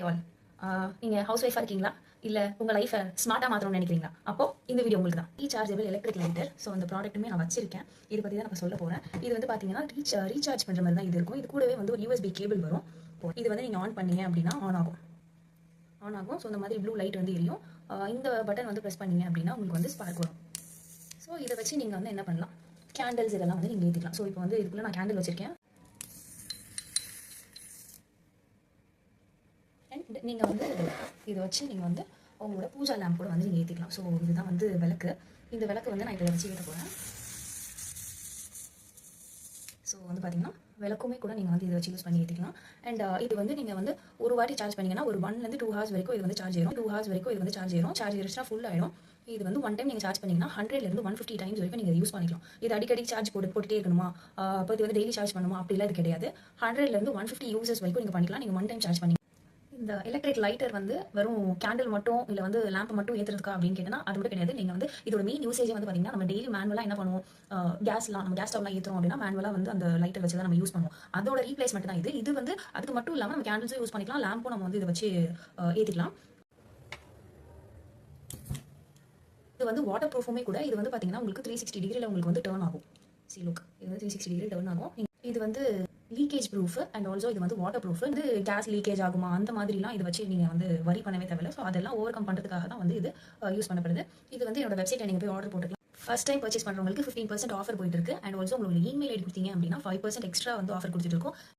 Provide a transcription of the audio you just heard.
All நீங்கள் house ஒய்ஃபாக இருக்கீங்களா இல்லை உங்கள் லைஃபை ஸ்மார்ட்டாக மாற்றணும்னு நினைக்கிறீங்களா? அப்போ இந்த வீடியோ உங்களுக்கு தான். Rechargeable electric lighter. ஸோ அந்த ப்ராடக்ட்டுமே நான் வச்சிருக்கேன். இதை பற்றி தான் நான் சொல்ல போகிறேன். இது வந்து பார்த்தீங்கன்னா ரீசார்ஜ் பண்ணுற மாதிரி தான் இது இருக்கும். இது கூடவே வந்து ஒரு யூஎஸ்பி கேபிள் வரும். இது வந்து நீங்கள் ஆன் பண்ணீங்க அப்படின்னா ஆன் ஆகும். ஸோ இந்த மாதிரி ப்ளூ லைட் வந்து எரியும். இந்த பட்டன் வந்து ப்ரெஸ் பண்ணீங்க அப்படின்னா உங்களுக்கு வந்து ஸ்பார்க் வரும். ஸோ இதை வச்சு நீங்கள் வந்து என்ன பண்ணலாம், கேண்டில்ஸ் இதெல்லாம் வந்து நீங்கள் ஏற்றிக்கலாம். ஸோ இப்போ வந்து இதுக்குள்ளே நான் கேண்டில் வச்சுருக்கேன். அண்ட் நீங்கள் வந்து இதை வச்சு நீங்கள் வந்து உங்களோட பூஜா லேம்ப் கூட வந்து நீங்கள் ஏற்றிக்கலாம். ஸோ இதுதான் வந்து விளக்கு. இந்த விளக்கு வந்து நான் இதை வச்சு ஏற்ற போகிறேன். ஸோ வந்து பார்த்தீங்கன்னா விளக்குமே கூட நீங்கள் வந்து இதை வச்சு யூஸ் பண்ணி ஏற்றிக்கலாம். அண்ட் இது வந்து நீங்கள் வந்து ஒரு வாட்டி சார்ஜ் பண்ணிங்கன்னா ஒரு 1 to 2 hours வரைக்கும் இது வந்து சார்ஜ் ஆயிரும். 2 hours வரைக்கும் இது வந்து சார்ஜ் ஆயிரும். சார்ஜ் ஆயிடுச்சுன்னா ஃபுல் ஆயிடும். இது வந்து ஒன் டைம் நீங்கள் சார்ஜ் பண்ணிங்கன்னா 100 to 150 டைம்ஸ் வரைக்கும் நீங்கள் யூஸ் பண்ணிக்கலாம். இது அடிக்கடி சார்ஜ் போட்டுட்டே இருக்கணுமா, அப்போ இது வந்து டெய்லி சார்ஜ் பண்ணுமா அப்படிலாம் இது கிடையாது. 100 to 150 யூசர்ஸ் வரைக்கும் நீங்கள் பண்ணிக்கலாம். நீங்கள் ஒன் டைம் சார்ஜ் பண்ணி இந்த எலக்ட்ரிக் லைட்டர் வந்து வெறும் கேண்டில் மட்டும் இல்லை வந்து லேம்ப் மட்டும் ஏற்றுறதுக்கா அப்படின்னு கேட்டனா அது மட்டும் கிடையாது. நீங்கள் வந்து இதோட மெயின் யூசேஜ் வந்து பார்த்தீங்கன்னா நம்ம டெய்லி மேனுவலாக என்ன பண்ணுவோம், நம்ம கேஸ் ஸ்டவ்லாம் ஏற்றுறோம் அப்படின்னா மேனுவலாக வந்து அந்த லைட்டர் வச்சு தான் நம்ம யூஸ் பண்ணுவோம். அதோட ரீப்ளேஸ்மெண்ட் தான் இது. இது வந்து அதுக்கு மட்டும் இல்லாமல் நம்ம கேண்டில்ஸும் யூஸ் பண்ணிக்கலாம், லேம்பும் நம்ம வந்து இதை வச்சு ஏற்றிக்கலாம். இது வந்து வாட்டர் ப்ரூஃபுமே கூட. இது வந்து பார்த்தீங்கன்னா உங்களுக்கு 360 டிகிரியில் உங்களுக்கு வந்து டர்ன் ஆகும். சி லுக், இது வந்து 360 டிகிரி டர்ன் ஆகும். இது வந்து லீக்கேஜ் ப்ரூஃப் அண்ட் ஆல்சோ இது வந்து வாட்டர் ப்ரூஃப். வந்து கேஸ் லீக்கேஜ் ஆகுமா அந்த மாதிரிலாம் இதை வச்சு நீங்கள் வந்து வரி பண்ணவே தேவையில்லை. ஸோ அதெல்லாம் ஓவர் கம் பண்ணுறதுக்காக தான் வந்து இது யூஸ் பண்ணப்படுது. இது வந்து என்னோட வெப்சைட்டில் நீங்கள் போய் ஆர்டர் போட்டுக்கலாம். ஃபர்ஸ்ட் டைம் பர்ச்சேஸ் பண்ணுறவங்களுக்கு 15% ஆஃபர் போயிட்டு இருக்கு. அண்ட் ஆல்சோ உங்களுக்கு இமெயில் ஐடி கொடுத்தீங்க அப்படின்னா 5% எக்ஸ்ட்ரா வந்து ஆஃபர் கொடுத்துட்டு இருக்கும்.